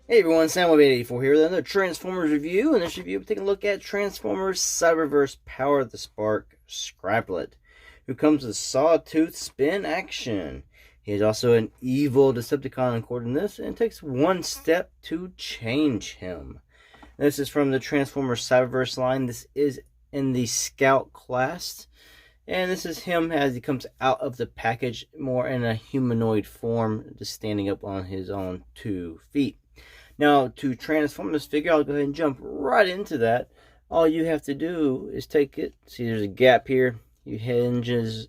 Hey everyone, Sam84 here with another Transformers review. In this review, we're taking a look at Transformers Cyberverse Power of the Spark Scraplet, who comes with sawtooth spin action. He is also an evil Decepticon according to this, and it takes one step to change him. This is from the Transformers Cyberverse line. This is in the Scout class, and this is him as he comes out of the package more in a humanoid form, just standing up on his own 2 feet. Now, to transform this figure, I'll go ahead and jump right into that. All you have to do is take it. See, there's a gap here. You hinges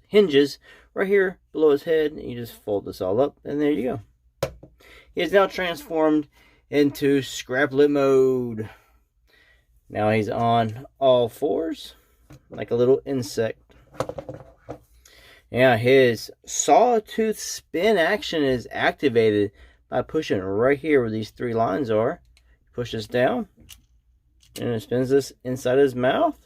right here below his head. And you just fold this all up, and there you go. He is now transformed into Scraplet mode. Now he's on all 4s, like a little insect. Yeah, his sawtooth spin action is activated by pushing right here where these 3 lines are. Push this down, and it spins this inside his mouth.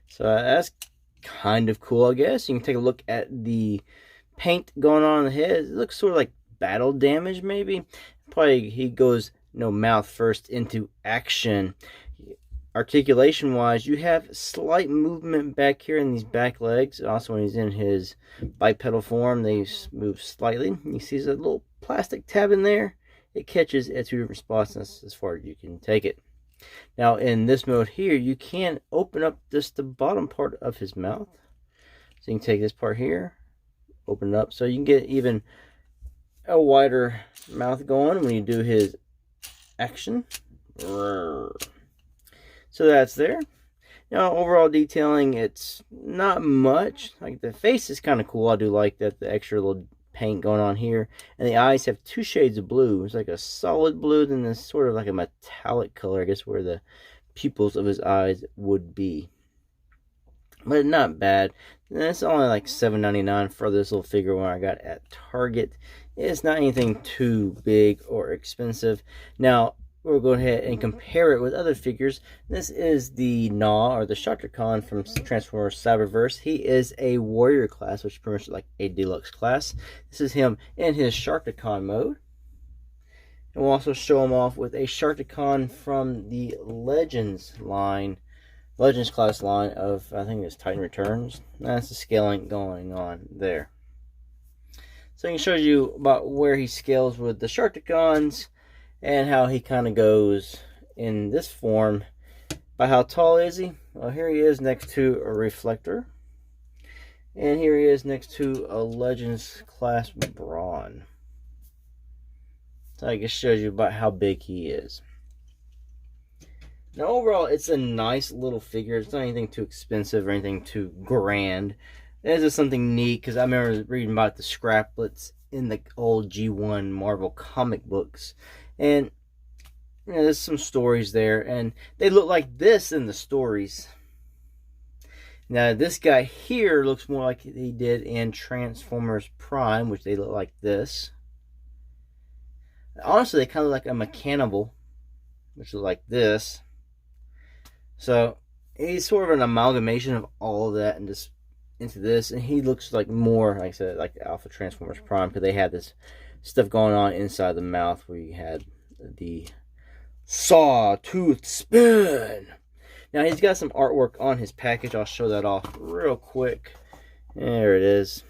So that's kind of cool, I guess. You can take a look at the paint going on the head. It looks sort of like battle damage, maybe. Probably he goes mouth first into action. Articulation wise, you have slight movement back here in these back legs. Also, when he's in his bipedal form, they move slightly. You see there's a little plastic tab in there. It catches at 2 different spots, and that's as far as you can take it. Now, in this mode here, you can open up just the bottom part of his mouth. So you can take this part here, open it up, so you can get even a wider mouth going when you do his action. So that's there. Now, overall detailing, it's not much. Like, the face is kind of cool. I do like that, the extra little paint going on here. And the eyes have 2 shades of blue. It's like a solid blue, then this sort of like a metallic color, I guess, where the pupils of his eyes would be. But not bad. And it's only like $7.99 for this little figure when I got at Target. It's not anything too big or expensive. Now, we'll go ahead and compare it with other figures. This is the Gnaw, or the Shattercon from Transformers Cyberverse. He is a warrior class, which is pretty much like a deluxe class. This is him in his Shattercon mode. And we'll also show him off with a Shattercon from the Legends line, Legends class line of, I think it's Titan Returns. That's the scaling going on there. So he shows you about where he scales with the Shattercons, and how he kind of goes in this form. By how tall is he? Well, here he is next to a reflector. And here he is next to a Legends class Brawn. So I guess shows you about how big he is. Now overall, it's a nice little figure. It's not anything too expensive or anything too grand. It's just something neat, because I remember reading about the Scraplets in the old G1 Marvel comic books. And there's some stories there, and they look like this in the stories. Now, this guy here looks more like he did in Transformers Prime, which they look like this. Honestly, they kind of look like a Mechanable, which look like this. So, he's sort of an amalgamation of all of that and just into this. And he looks like more, like I said, like Alpha Transformers Prime, because they had this stuff going on inside the mouth where you had the sawtooth spin. Now he's got some artwork on his package. I'll show that off real quick. There it is.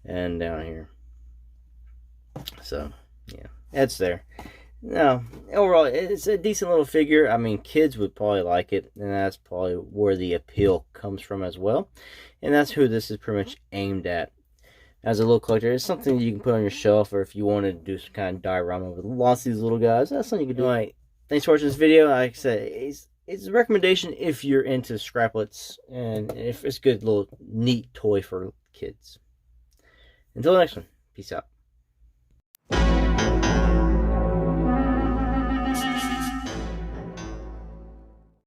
And down here. So, yeah, that's there. Now, overall, it's a decent little figure. I mean, kids would probably like it, and that's probably where the appeal comes from as well. And that's who this is pretty much aimed at. As a little collector, it's something you can put on your shelf, or if you want to do some kind of diorama with lots of these little guys, that's something you can do. Alright, thanks for watching this video. Like I said, it's a recommendation if you're into Scraplets, and if it's a good little neat toy for kids. Until the next one, peace out.